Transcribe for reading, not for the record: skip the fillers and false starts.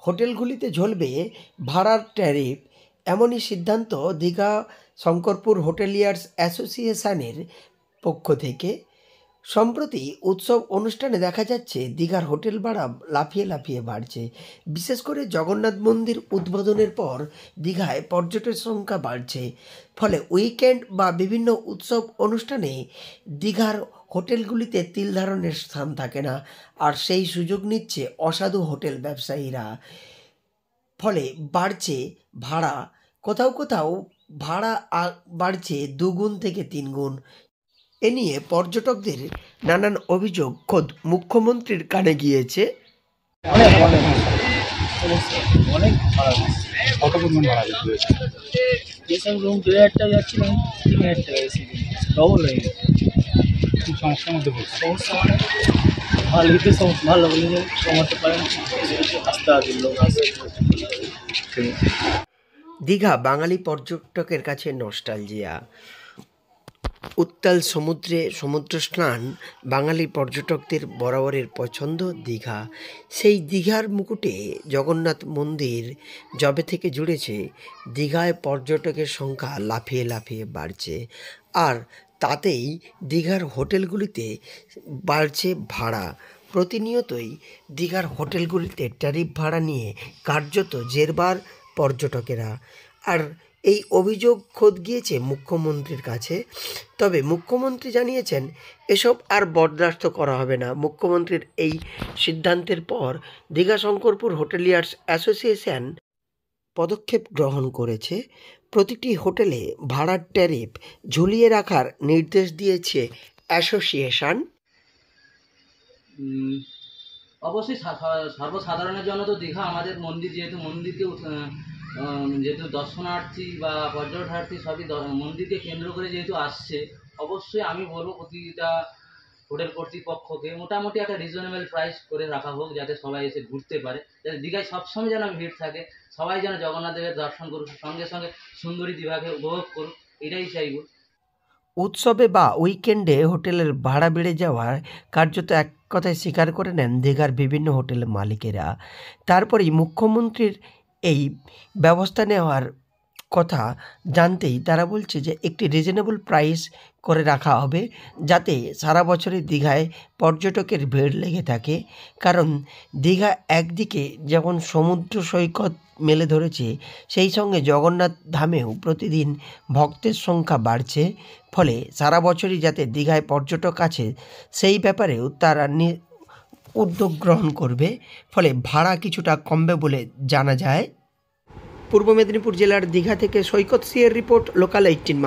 হোটেলগুলিতে ঝুলবে ভাড়ার ট্যারিফ, এমনই সিদ্ধান্ত দীঘা শঙ্করপুর হোটেলিয়ার্স অ্যাসোসিয়েশনের পক্ষ থেকে। সম্প্রতি উৎসব অনুষ্ঠানে দেখা যাচ্ছে দীঘার হোটেল ভাড়া লাফিয়ে লাফিয়ে বাড়ছে। বিশেষ করে জগন্নাথ মন্দির উদ্বোধনের পর দীঘায় পর্যটকের সংখ্যা বাড়ছে। ফলে উইকেন্ড বা বিভিন্ন উৎসব অনুষ্ঠানে দীঘার হোটেলগুলিতে তিল ধারণের স্থান থাকে না, আর সেই সুযোগ নিচ্ছে অসাধু হোটেল ব্যবসায়ীরা। ফলে বাড়ছে ভাড়া, কোথাও কোথাও ভাড়া বাড়ছে 2 গুণ থেকে 3 গুণ। এ নিয়ে পর্যটকদের নানান অভিযোগ খোদ মুখ্যমন্ত্রীর কানে গিয়েছে। যেসব রুম 2000 টাকা যাচ্ছিল 3000 টাকা এসে ডবল হয়ে গেছে। খুব সমস্যার মধ্যে পড়ছে। সমস্যা মানে ভালোই তো সমস্যা, ভালো বলে যে কমাতে পারেন, আসতে হবে লোক আসে। দীঘা বাঙালি পর্যটকের কাছে নস্টালজিয়া। উত্তাল সমুদ্রে সমুদ্র স্নান বাঙালি পর্যটকদের বরাবরের পছন্দ দীঘা। সেই দীঘার মুকুটে জগন্নাথ মন্দির যবে থেকে জুড়েছে, দীঘায় পর্যটকের সংখ্যা লাফিয়ে লাফিয়ে বাড়ছে। আর তাতেই দীঘার হোটেলগুলিতে বাড়ছে ভাড়া। প্রতিনিয়তই দীঘার হোটেলগুলিতে ট্যারিফ ভাড়া নিয়ে কার্যত জেরবার পর্যটকেরা। আর এই অভিযোগ খোদ গিয়েছে মুখ্যমন্ত্রীর কাছে। তবে মুখ্যমন্ত্রী জানিয়েছেন এসব আর বরদাস্ত করা হবে না। মুখ্যমন্ত্রীর এই সিদ্ধান্তের পর দীঘা শঙ্করপুর হোটেলিয়ার্স অ্যাসোসিয়েশন পদক্ষেপ গ্রহণ করেছে। প্রতিটি হোটেলে ভাড়ার ট্যারিফ ঝুলিয়ে রাখার নির্দেশ দিয়েছে অ্যাসোসিয়েশন। অবশ্যই সর্বসাধারণের জন্য তো দীঘা আমাদের মন্দির, যেহেতু মন্দিরকে যেহেতু দর্শনার্থী বা পর্যটনার্থী সবই মন্দিরকে কেন্দ্র করে যেহেতু আসছে, অবশ্যই আমি বলবো প্রতিটা হোটেল কর্তৃপক্ষকে মোটামুটি একটা রিজনেবল প্রাইস করে রাখা হোক, যাতে সবাই এসে ঘুরতে পারে, যাতে দীঘায় সবসময় যেন ভিড় থাকে, সবাই যেন জগন্নাথ দেবের দর্শন করুক, সঙ্গে সঙ্গে সুন্দরী দীঘাকে উপভোগ করুক, এটাই চাইব। উৎসবে বা উইকেন্ডে হোটেলের ভাড়া বেড়ে যাওয়ার কার্যত এক কথায় স্বীকার করে নেন দীঘার বিভিন্ন হোটেলের মালিকেরা। তারপরেই মুখ্যমন্ত্রীর এই ব্যবস্থা নেওয়ার কথা জানতেই তারা বলছে যে একটি রিজনেবল প্রাইস করে রাখা হবে, যাতে সারা বছরই দীঘায় পর্যটকের ভিড় লেগে থাকে। কারণ দীঘা একদিকে যেমন সমুদ্র সৈকত মেলে ধরেছে, সেই সঙ্গে জগন্নাথ ধামেও প্রতিদিন ভক্তের সংখ্যা বাড়ছে। ফলে সারা বছরই যাতে দীঘায় পর্যটক আছে, সেই ব্যাপারেও তারা উদ্যোগ গ্রহণ করবে। ফলে ভাড়া কিছুটা কমবে বলে জানা যায়। পূর্ব মেদিনীপুর জেলার দীঘা থেকে সৈকত সিএর রিপোর্ট, লোকাল 18।